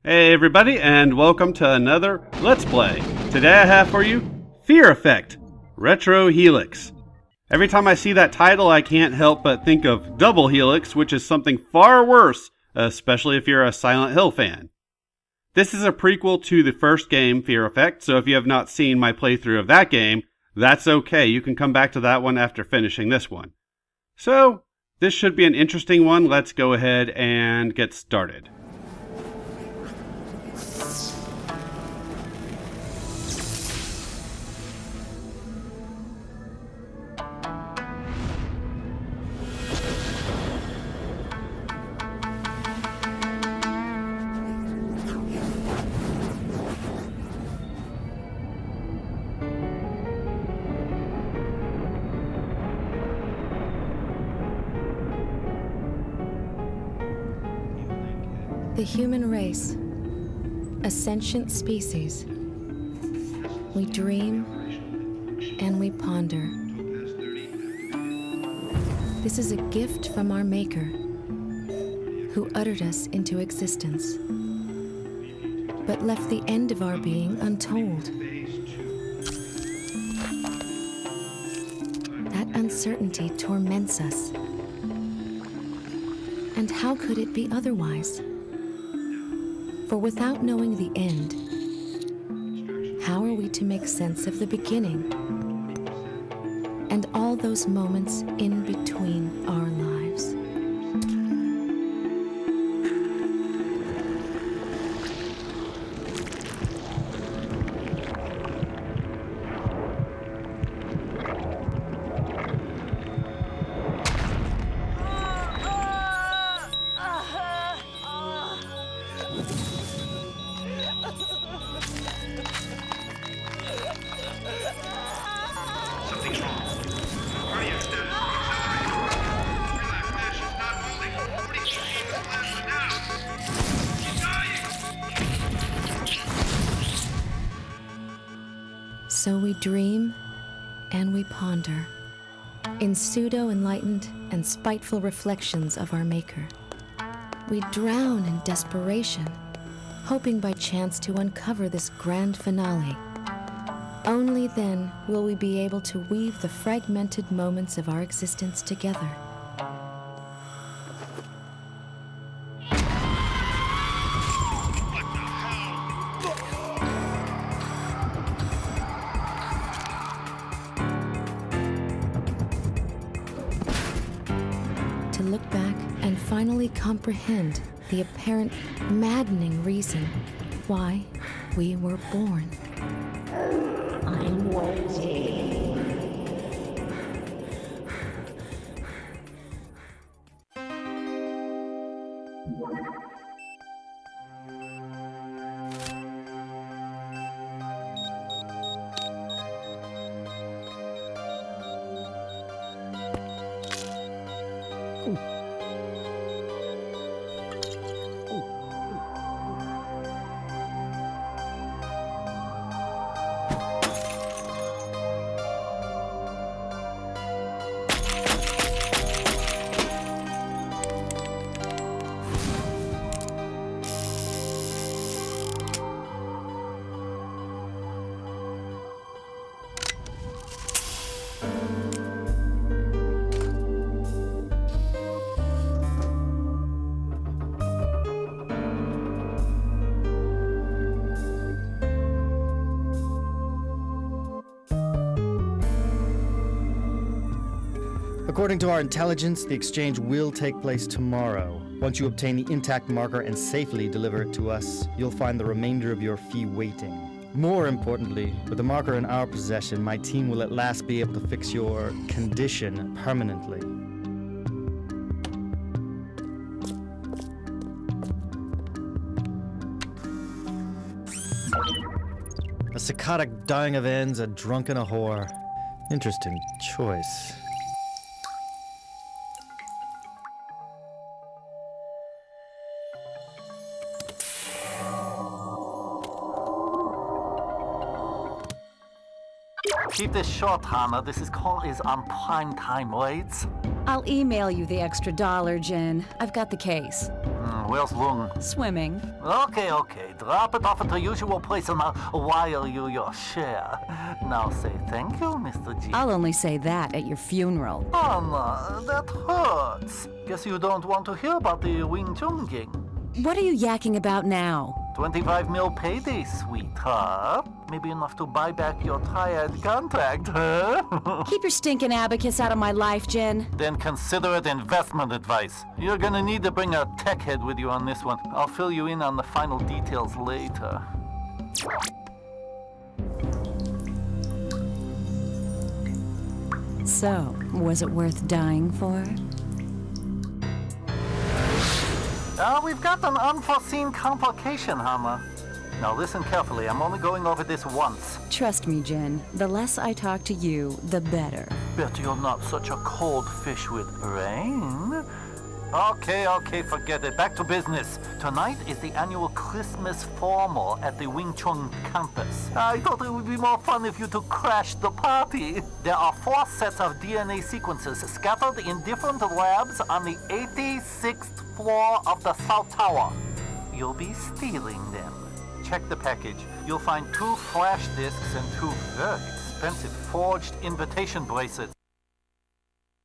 Hey everybody, and welcome to another Let's Play. Today I have for you Fear Effect Retro Helix. Every time I see that title, I can't help but think of Double Helix, which is something far worse, especially if you're a Silent Hill fan. This is a prequel to the first game, Fear Effect, so if you have not seen my playthrough of that game, that's okay. You can come back to that one after finishing this one. So, this should be an interesting one. Let's go ahead and get started. The human race, a sentient species. We dream and we ponder. This is a gift from our Maker, who uttered us into existence, but left the end of our being untold. That uncertainty torments us. And how could it be otherwise? For without knowing the end, how are we to make sense of the beginning and all those moments in between our lives? So we dream and we ponder in pseudo-enlightened and spiteful reflections of our Maker. We drown in desperation, hoping by chance to uncover this grand finale. Only then will we be able to weave the fragmented moments of our existence together. To look back and finally comprehend the apparent maddening reason why we were born. I'm waiting. According to our intelligence, the exchange will take place tomorrow. Once you obtain the intact marker and safely deliver it to us, you'll find the remainder of your fee waiting. More importantly, with the marker in our possession, my team will at last be able to fix your condition permanently. A psychotic dying of ends, a drunken a whore. Interesting choice. Keep this short, Hannah. This call is on prime time, right? I'll email you the extra $1, Jin. I've got the case. Where's Lung? Swimming. Okay. Drop it off at the usual place and I'll wire you your share. Now say thank you, Mr. G. I'll only say that at your funeral. Oh, no, that hurts. Guess you don't want to hear about the Wing Chun gang. What are you yakking about now? 25 mil payday, sweetheart. Maybe enough to buy back your tired contract, huh? Keep your stinking abacus out of my life, Jin. Then consider it investment advice. You're gonna need to bring a tech head with you on this one. I'll fill you in on the final details later. So, was it worth dying for? We've got an unforeseen complication, Hammer. Now listen carefully, I'm only going over this once. Trust me, Jin. The less I talk to you, the better. Bet you're not such a cold fish with brain. Okay, forget it. Back to business. Tonight is the annual Christmas formal at the Wing Chun campus. I thought it would be more fun if you two crashed the party. There are 4 sets of DNA sequences scattered in different labs on the 86th floor of the South Tower. You'll be stealing them. Check the package. You'll find 2 flash disks and 2 very expensive forged invitation bracelets.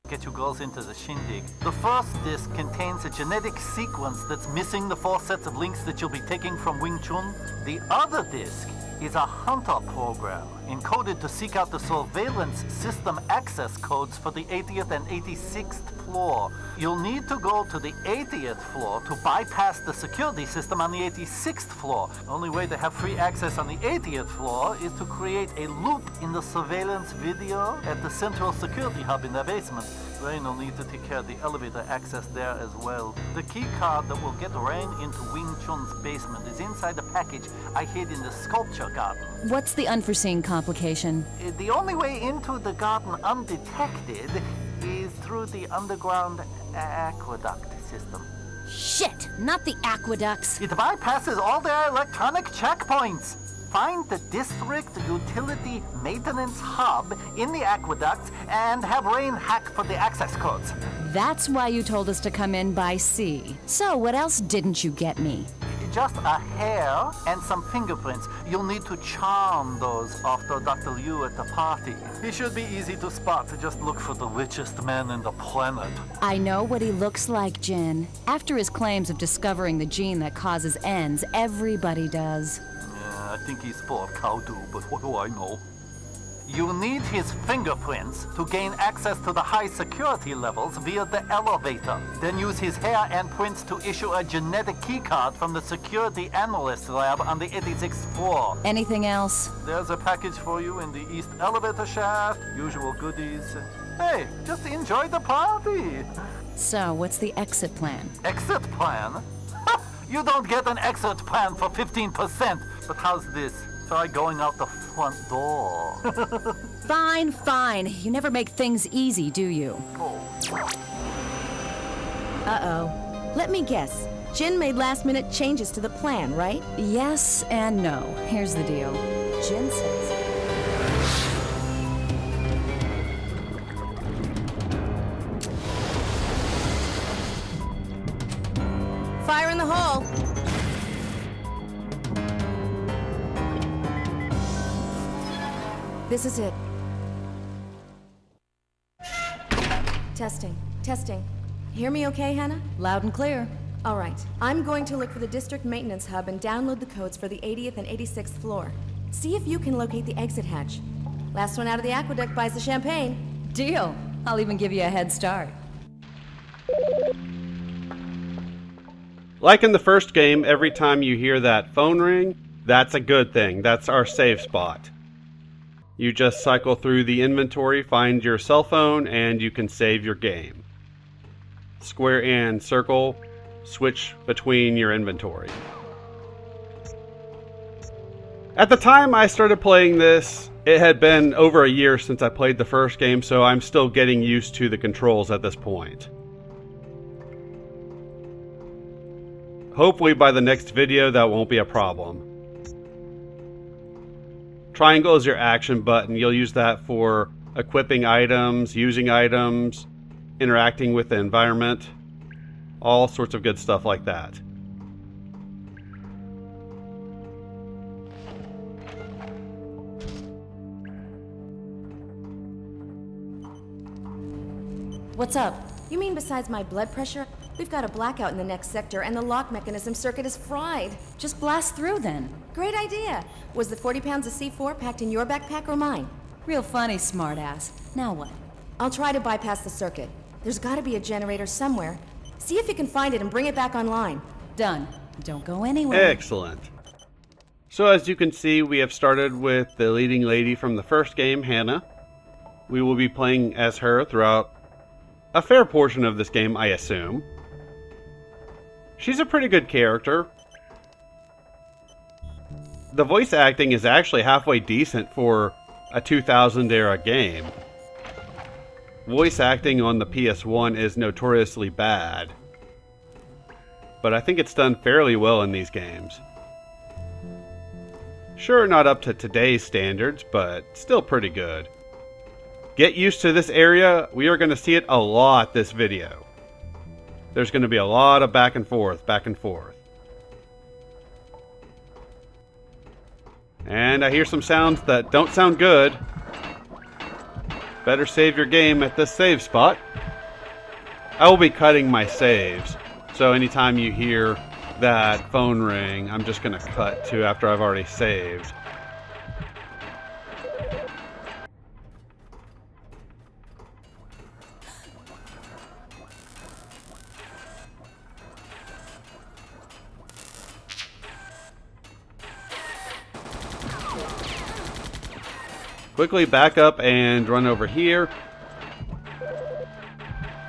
Get you girls into the shindig. The first disc contains a genetic sequence that's missing the 4 sets of links that you'll be taking from Wing Chun. The other disc is a hunter program encoded to seek out the surveillance system access codes for the 80th and 86th floor. You'll need to go to the 80th floor to bypass the security system on the 86th floor. The only way to have free access on the 80th floor is to create a loop in the surveillance video at the central security hub in the basement. Rain will need to take care of the elevator access there as well. The key card that will get Rain into Wing Chun's basement is inside the package I hid in the sculpture garden. What's the unforeseen complication? The only way into the garden undetected is through the underground aqueduct system. Shit! Not the aqueducts! It bypasses all their electronic checkpoints. Find the district utility maintenance hub in the aqueduct and have Rain hack for the access codes. That's why you told us to come in by sea. So, what else didn't you get me? Just a hair and some fingerprints. You'll need to charm those after Dr. Liu at the party. He should be easy to spot. Just look for the richest man in the planet. I know what he looks like, Jin. After his claims of discovering the gene that causes ends, everybody does. Yeah, I think he's full of cow do, but what do I know? You need his fingerprints to gain access to the high security levels via the elevator. Then use his hair and prints to issue a genetic keycard from the security analyst lab on the 86th floor. Anything else? There's a package for you in the east elevator shaft, usual goodies. Hey, just enjoy the party. So, what's the exit plan? Exit plan? You don't get an exit plan for 15%. But how's this? Try going out the front door. Fine. You never make things easy, do you? Uh-oh. Let me guess. Jin made last-minute changes to the plan, right? Yes and no. Here's the deal. Jin says... Fire in the hole! This is it. Testing. Hear me okay, Hannah? Loud and clear. All right. I'm going to look for the district maintenance hub and download the codes for the 80th and 86th floor. See if you can locate the exit hatch. Last one out of the aqueduct buys the champagne. Deal. I'll even give you a head start. Like in the first game, every time you hear that phone ring, that's a good thing. That's our save spot. You just cycle through the inventory, find your cell phone, and you can save your game. Square and circle, switch between your inventory. At the time I started playing this, it had been over a year since I played the first game, so I'm still getting used to the controls at this point. Hopefully by the next video that won't be a problem. Triangle is your action button. You'll use that for equipping items, using items, interacting with the environment, all sorts of good stuff like that. What's up? You mean besides my blood pressure? We've got a blackout in the next sector and the lock mechanism circuit is fried. Just blast through then. Great idea. Was the 40 pounds of C4 packed in your backpack or mine? Real funny, smartass. Now what? I'll try to bypass the circuit. There's gotta be a generator somewhere. See if you can find it and bring it back online. Done. Don't go anywhere. Excellent. So as you can see, we have started with the leading lady from the first game, Hannah. We will be playing as her throughout a fair portion of this game, I assume. She's a pretty good character. The voice acting is actually halfway decent for a 2000 era game. Voice acting on the PS1 is notoriously bad, but I think it's done fairly well in these games. Sure, not up to today's standards, but still pretty good. Get used to this area. We are going to see it a lot this video. There's going to be a lot of back and forth, back and forth. And I hear some sounds that don't sound good. Better save your game at this save spot. I will be cutting my saves, so anytime you hear that phone ring, I'm just going to cut to after I've already saved. Quickly back up and run over here.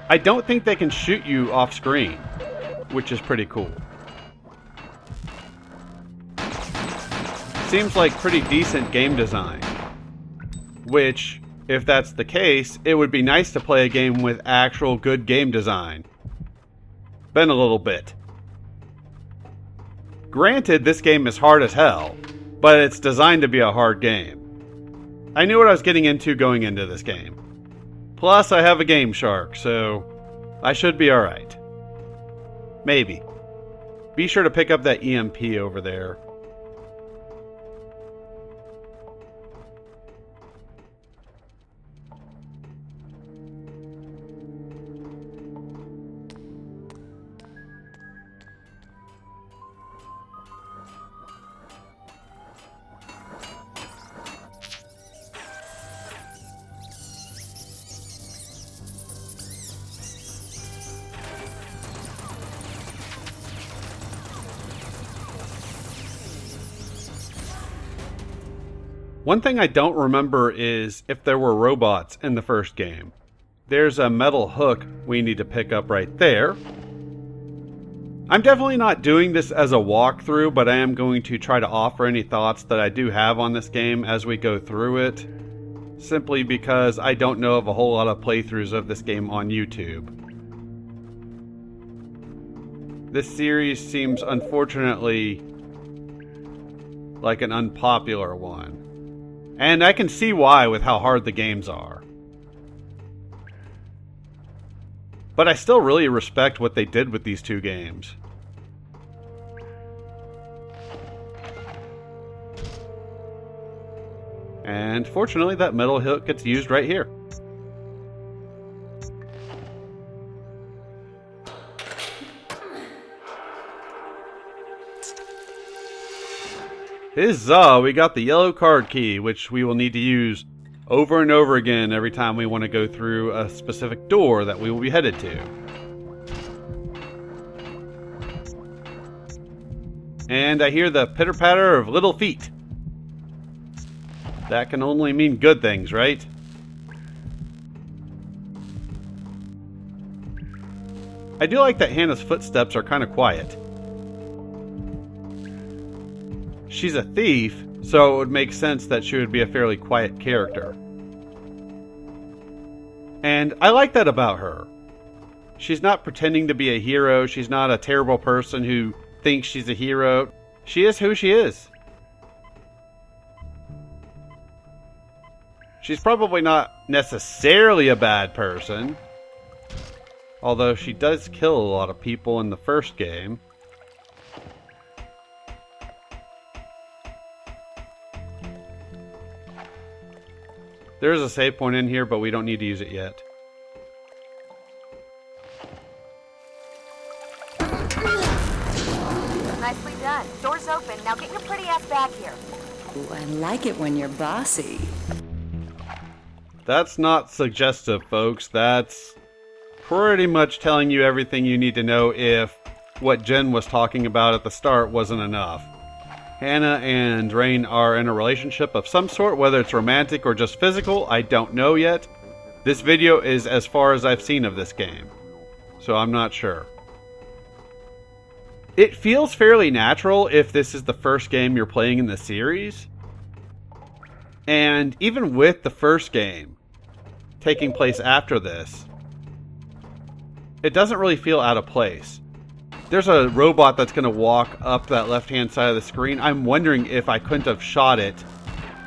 I don't think they can shoot you off screen, which is pretty cool. Seems like pretty decent game design. Which, if that's the case, it would be nice to play a game with actual good game design. Been a little bit. Granted, this game is hard as hell, but it's designed to be a hard game. I knew what I was getting into going into this game. Plus, I have a Game Shark, so I should be alright. Maybe. Be sure to pick up that EMP over there. One thing I don't remember is if there were robots in the first game. There's a metal hook we need to pick up right there. I'm definitely not doing this as a walkthrough, but I am going to try to offer any thoughts that I do have on this game as we go through it, simply because I don't know of a whole lot of playthroughs of this game on YouTube. This series seems unfortunately like an unpopular one. And I can see why with how hard the games are. But I still really respect what they did with these two games. And fortunately, that metal hook gets used right here. Huzzah! We got the yellow card key, which we will need to use over and over again every time we want to go through a specific door that we will be headed to. And I hear the pitter-patter of little feet. That can only mean good things, right? I do like that Hannah's footsteps are kind of quiet. She's a thief, so it would make sense that she would be a fairly quiet character. And I like that about her. She's not pretending to be a hero. She's not a terrible person who thinks she's a hero. She is who she is. She's probably not necessarily a bad person, Although she does kill a lot of people in the first game. There is a save point in here, but we don't need to use it yet. Nicely done. Door's open. Now get your pretty ass back here. Ooh, I like it when you're bossy. That's not suggestive, folks. That's pretty much telling you everything you need to know if what Jen was talking about at the start wasn't enough. Hannah and Rain are in a relationship of some sort, whether it's romantic or just physical, I don't know yet. This video is as far as I've seen of this game, so I'm not sure. It feels fairly natural if this is the first game you're playing in the series. And even with the first game taking place after this, it doesn't really feel out of place. There's a robot that's going to walk up that left-hand side of the screen. I'm wondering if I couldn't have shot it,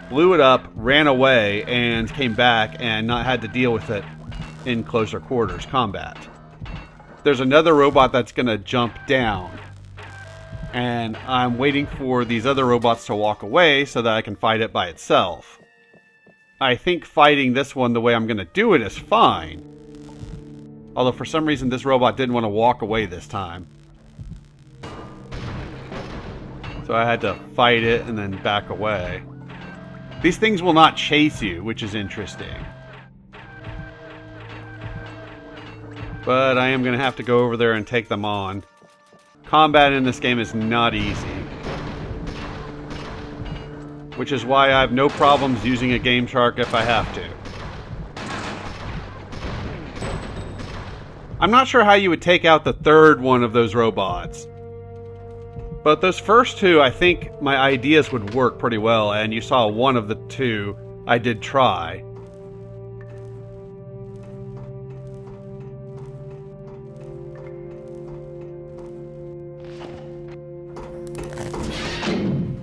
blew it up, ran away, and came back and not had to deal with it in closer quarters combat. There's another robot that's going to jump down, and I'm waiting for these other robots to walk away so that I can fight it by itself. I think fighting this one the way I'm going to do it is fine. Although for some reason this robot didn't want to walk away this time. So I had to fight it and then back away. These things will not chase you, which is interesting. But I am going to have to go over there and take them on. Combat in this game is not easy. Which is why I have no problems using a Game Shark if I have to. I'm not sure how you would take out the third one of those robots. But those first two, I think my ideas would work pretty well, and you saw one of the two I did try.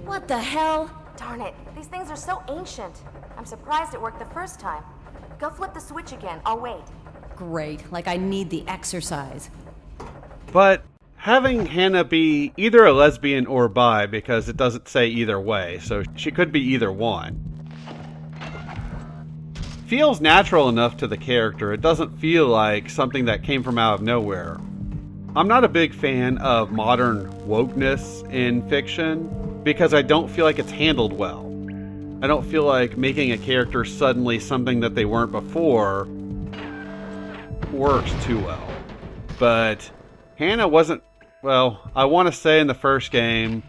What the hell? Darn it. These things are so ancient. I'm surprised it worked the first time. Go flip the switch again. I'll wait. Great, like I need the exercise. But having Hannah be either a lesbian or bi, because it doesn't say either way, so she could be either one, feels natural enough to the character. It doesn't feel like something that came from out of nowhere. I'm not a big fan of modern wokeness in fiction because I don't feel like it's handled well. I don't feel like making a character suddenly something that they weren't before works too well. But Hannah wasn't, well, I want to say in the first game,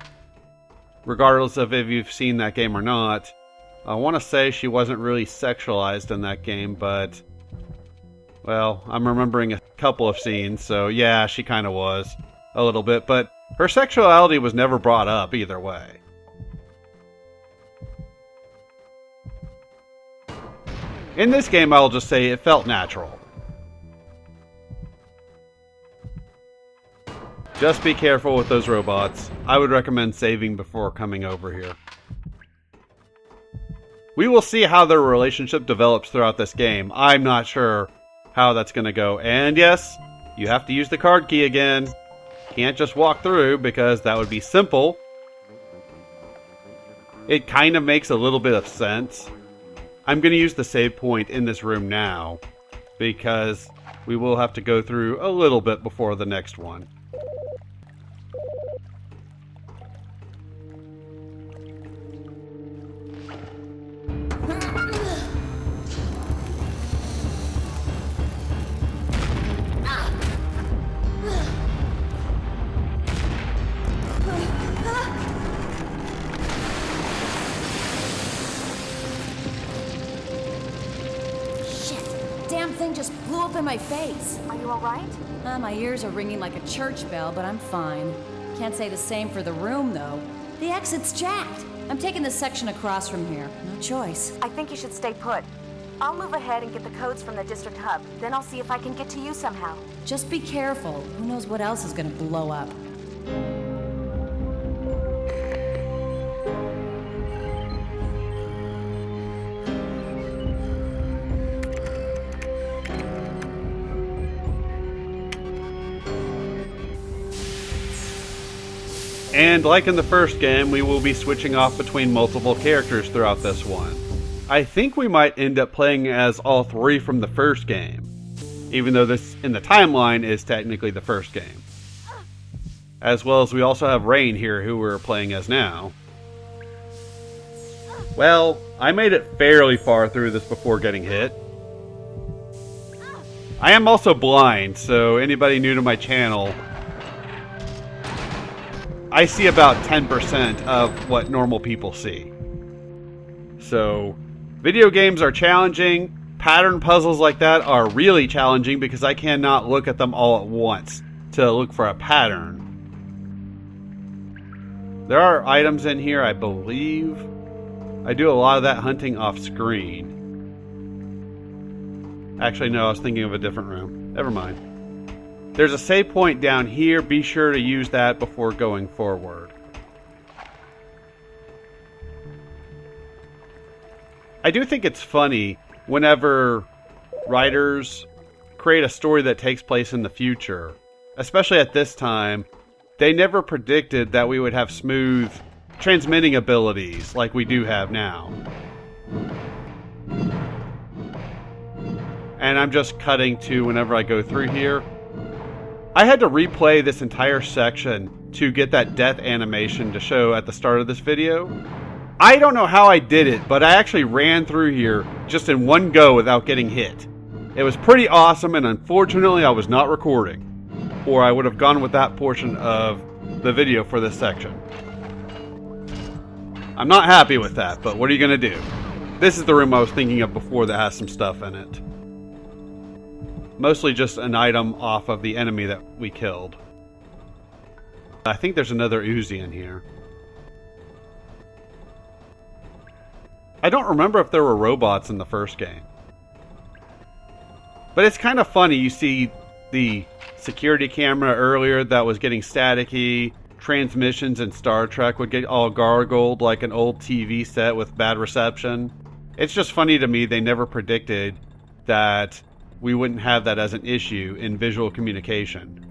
regardless of if you've seen that game or not, I want to say she wasn't really sexualized in that game, but, well, I'm remembering a couple of scenes, so yeah, she kind of was a little bit, but her sexuality was never brought up either way. In this game, I'll just say it felt natural. Just be careful with those robots. I would recommend saving before coming over here. We will see how their relationship develops throughout this game. I'm not sure how that's going to go. And yes, you have to use the card key again. Can't just walk through because that would be simple. It kind of makes a little bit of sense. I'm going to use the save point in this room now because we will have to go through a little bit before the next one. Damn thing just blew up in my face. Are you alright? My ears are ringing like a church bell, but I'm fine. Can't say the same for the room, though. The exit's jacked. I'm taking the section across from here. No choice. I think you should stay put. I'll move ahead and get the codes from the district hub. Then I'll see if I can get to you somehow. Just be careful. Who knows what else is gonna blow up. And like in the first game, we will be switching off between multiple characters throughout this one. I think we might end up playing as all three from the first game, even though this in the timeline is technically the first game. As well as we also have Rain here, who we're playing as now. Well, I made it fairly far through this before getting hit. I am also blind, so anybody new to my channel, I see about 10% of what normal people see. So, video games are challenging. Pattern puzzles like that are really challenging because I cannot look at them all at once to look for a pattern. There are items in here, I believe. I do a lot of that hunting off screen. Actually, no, I was thinking of a different room. Never mind. There's a save point down here. Be sure to use that before going forward. I do think it's funny whenever writers create a story that takes place in the future, especially at this time. They never predicted that we would have smooth transmitting abilities like we do have now. And I'm just cutting to whenever I go through here. I had to replay this entire section to get that death animation to show at the start of this video. I don't know how I did it, but I actually ran through here just in one go without getting hit. It was pretty awesome, and unfortunately I was not recording, or I would have gone with that portion of the video for this section. I'm not happy with that, but what are you going to do? This is the room I was thinking of before that has some stuff in it. Mostly just an item off of the enemy that we killed. I think there's another Uzi in here. I don't remember if there were robots in the first game. But it's kind of funny. You see the security camera earlier that was getting staticky. Transmissions in Star Trek would get all gargled like an old TV set with bad reception. It's just funny to me they never predicted that we wouldn't have that as an issue in visual communication.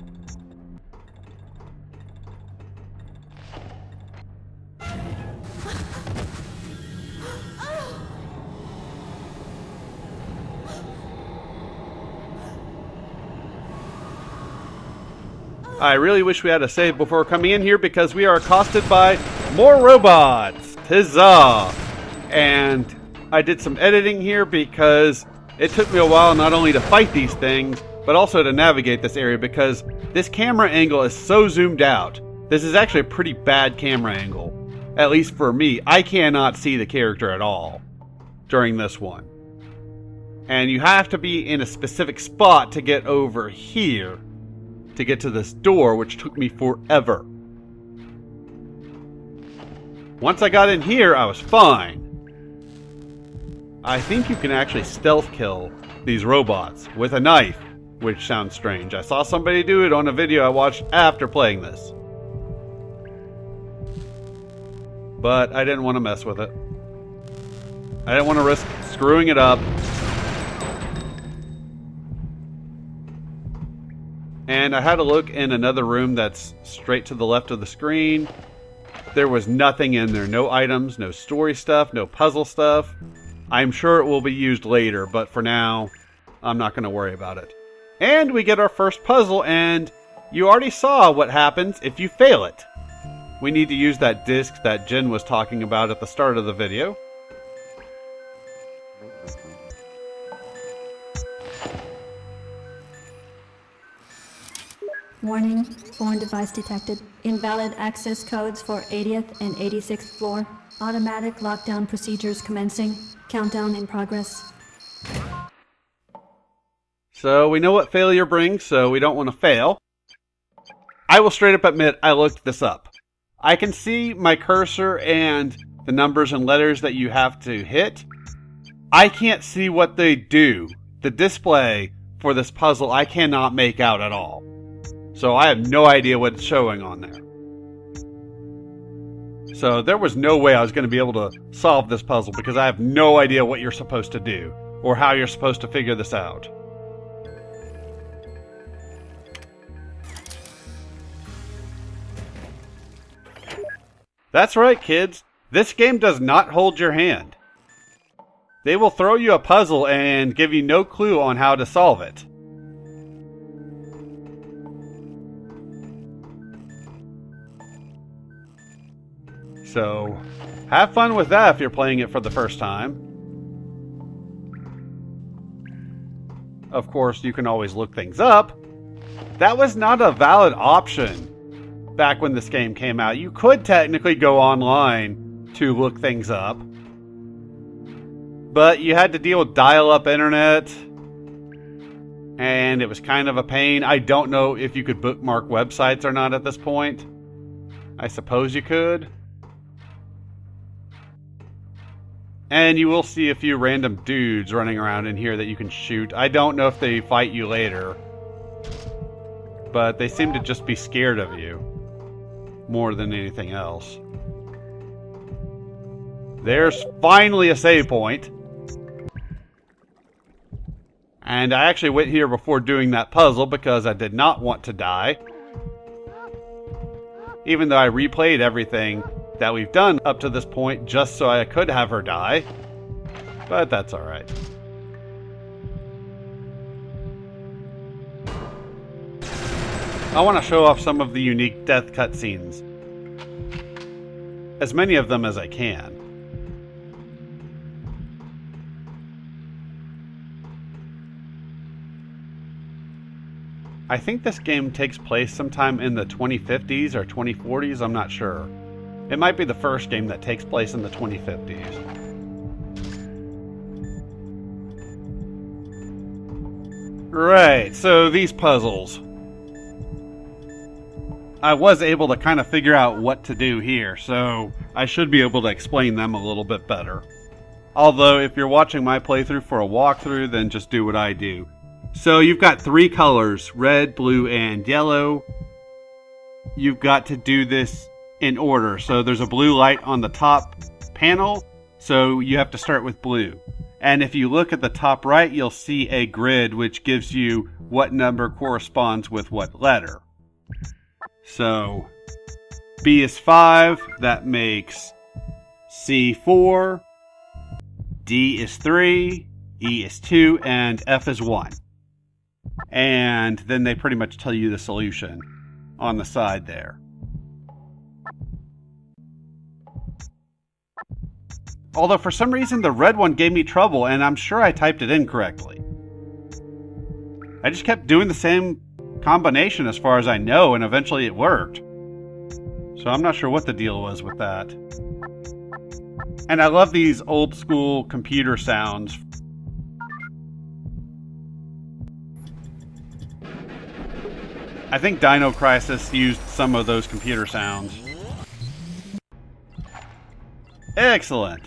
I really wish we had a save before coming in here because we are accosted by more robots. Huzzah! And I did some editing here because it took me a while not only to fight these things, but also to navigate this area because this camera angle is so zoomed out. This is actually a pretty bad camera angle. At least for me, I cannot see the character at all during this one. And you have to be in a specific spot to get over here to get to this door, which took me forever. Once I got in here, I was fine. I think you can actually stealth kill these robots with a knife, which sounds strange. I saw somebody do it on a video I watched after playing this. But I didn't want to mess with it. I didn't want to risk screwing it up. And I had a look in another room that's straight to the left of the screen. There was nothing in there. No items, no story stuff, no puzzle stuff. I'm sure it will be used later, but for now, I'm not going to worry about it. And we get our first puzzle, and you already saw what happens if you fail it. We need to use that disc that Jen was talking about at the start of the video. Warning, foreign device detected. Invalid access codes for 80th and 86th floor. Automatic lockdown procedures commencing. Countdown in progress. So we know what failure brings, so we don't want to fail. I will straight up admit I looked this up. I can see my cursor and the numbers and letters that you have to hit. I can't see what they do. The display for this puzzle I cannot make out at all. So I have no idea what's showing on there. So there was no way I was going to be able to solve this puzzle because I have no idea what you're supposed to do or how you're supposed to figure this out. That's right, kids. This game does not hold your hand. They will throw you a puzzle and give you no clue on how to solve it. So, have fun with that if you're playing it for the first time. Of course, you can always look things up. That was not a valid option back when this game came out. You could technically go online to look things up, but you had to deal with dial-up internet, and it was kind of a pain. I don't know if you could bookmark websites or not at this point. I suppose you could. And you will see a few random dudes running around in here that you can shoot. I don't know if they fight you later, but they seem to just be scared of you more than anything else. There's finally a save point. And I actually went here before doing that puzzle because I did not want to die. Even though I replayed everything that we've done up to this point just so I could have her die. But that's alright. I want to show off some of the unique death cutscenes. As many of them as I can. I think this game takes place sometime in the 2050s or 2040s, I'm not sure. It might be the first game that takes place in the 2050s. Right, so these puzzles. I was able to kind of figure out what to do here, so I should be able to explain them a little bit better. Although, if you're watching my playthrough for a walkthrough, then just do what I do. So you've got 3 colors, red, blue, and yellow. You've got to do this in order. So there's a blue light on the top panel, so you have to start with blue. And if you look at the top right, you'll see a grid which gives you what number corresponds with what letter. So B is 5, that makes C 4, D is 3, E is 2, and F is 1. And then they pretty much tell you the solution on the side there. Although for some reason the red one gave me trouble, and I'm sure I typed it incorrectly. I just kept doing the same combination as far as I know, and eventually it worked. So I'm not sure what the deal was with that. And I love these old school computer sounds. I think Dino Crisis used some of those computer sounds. Excellent.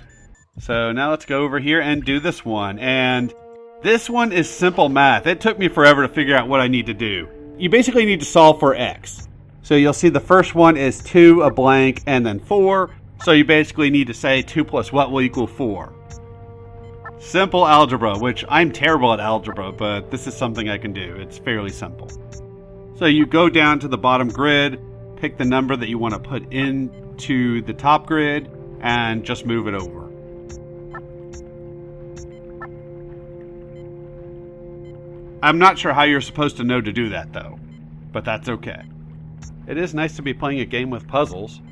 So now let's go over here and do this one. And this one is simple math. It took me forever to figure out what I need to do. You basically need to solve for x. So you'll see the first one is 2, a blank, and then 4. So you basically need to say 2 plus what will equal 4. Simple algebra, which I'm terrible at algebra, but this is something I can do. It's fairly simple. So you go down to the bottom grid, pick the number that you want to put into the top grid, and just move it over. I'm not sure how you're supposed to know to do that, though, but that's okay. It is nice to be playing a game with puzzles.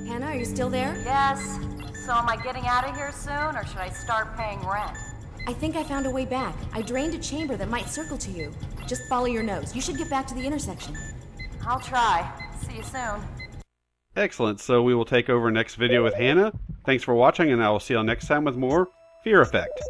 Hannah, are you still there? Yes. So am I getting out of here soon, or should I start paying rent? I think I found a way back. I drained a chamber that might circle to you. Just follow your nose. You should get back to the intersection. I'll try. See you soon. Excellent, so we will take over next video with Hannah. Thanks for watching, and I will see you all next time with more Fear Effect.